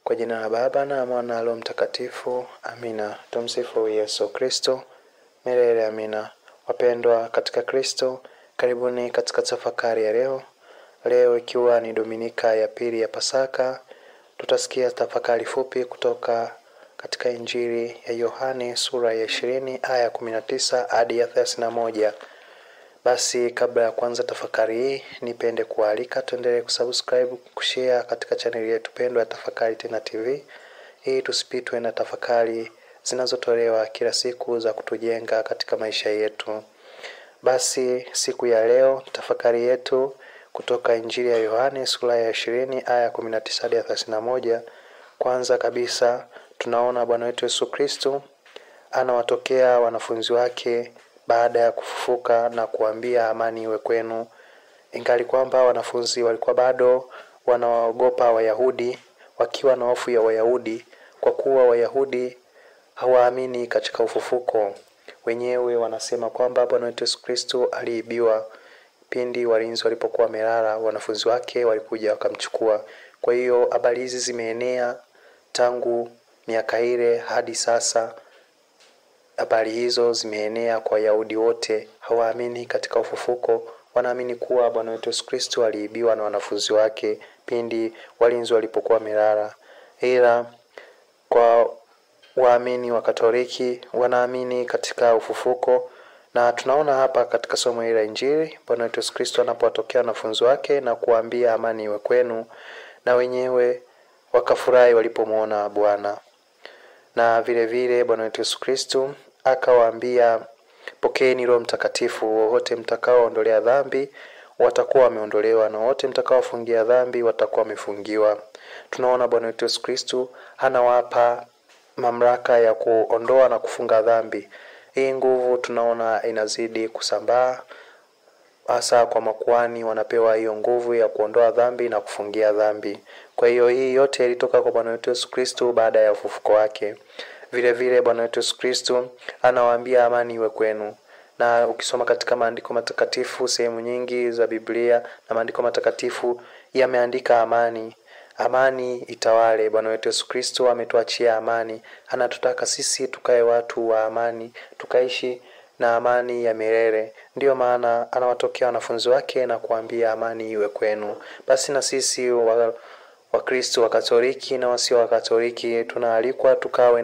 Kwa jina la Baba na Mwana na Roho Mtakatifu. Amina. Tumsifu Yesu Kristo. Milele amina. Wapendwa katika Kristo, karibuni katika tafakari ya leo. Leo ikiwa ni Dominika ya pili ya Pasaka, tutasikia tafakari fupi kutoka katika Injili ya Yohane sura ya 20 aya 19 hadi ya 31. Basi kabla ya kuanza tafakari hii, nipende kualika tuendelee kusubscribe, kushare katika channel yetu pendwa ya Tafakari Tena TV, ili tusipitwe na tafakari zinazotolewa kila siku za kutujenga katika maisha yetu. Basi siku ya leo tafakari yetu kutoka Injili ya Yohane sura ya 20 aya 19 hadi 31. Kwanza kabisa tunaona Bwana wetu Yesu Kristo anawatokea wanafunzi wake baada ya kufufuka na kuambia amani iwe kwenu. Ingali kwamba wanafunzi walikuwa bado wanaogopa Wayahudi, wakiwa na hofu ya Wayahudi kwa kuwa Wayahudi hawaamini katika ufufuko. Wenyewe wanasema kwamba Bwana wetu Yesu Kristo aliibiwa. Pindi walinzi walipokuwa wamelala, wanafunzi wake walikuja wakamchukua. Kwa hiyo habari hizi zimeenea tangu miaka ile hadi sasa. Habari hizo zimeenea kwa Wayahudi wote, hawaamini katika ufufuko. Wanaamini kuwa Bwana wetu Yesu Kristo aliibiwa na wanafunzi wake pindi walinzi walipokuwa wamelala. Ila kwa waamini wa Katoliki wanaamini katika ufufuko. Na tunaona hapa katika somo hili la Injili, Bwana wetu Yesu Kristo anapowatokea wanafunzi wake na kuambia amani iwe kwenu, na wenyewe wakafurahi walipomuona Bwana. Na vile vile Bwana wetu Yesu Kristo akawaambia, pokeeni Roho Mtakatifu, wote mtakaoondolea dhambi watakuwa wameondolewa, na wote mtakaofungia dhambi watakuwa wamefungiwa. Tunaona Bwana wetu Yesu Kristo anawapa mamlaka ya kuondoa na kufunga dhambi. Hii nguvu tunaona inazidi kusambaa, hasa kwa makuhani wanapewa hiyo nguvu ya kuondoa dhambi na kufungia dhambi. Kwa hiyo hii yote ilitoka kwa Bwana wetu Yesu Kristo baada ya ufufuko wake. Vile vile Bwana wetu Yesu Kristo anawaambia amani iwe kwenu. Na ukisoma katika maandiko matakatifu, sehemu nyingi za Biblia na maandiko matakatifu yameandika amani. Amani itawale. Bwana wetu Yesu Kristo ametuachia amani. Anatutaka sisi tukae watu wa amani, tukaishi na amani ya milele. Ndio maana anawatokea wanafunzi wake na kuambia amani iwe kwenu. Basi na sisi wa Kristo wa Katoliki na wasio wa Katoliki tunaalikwa tukawe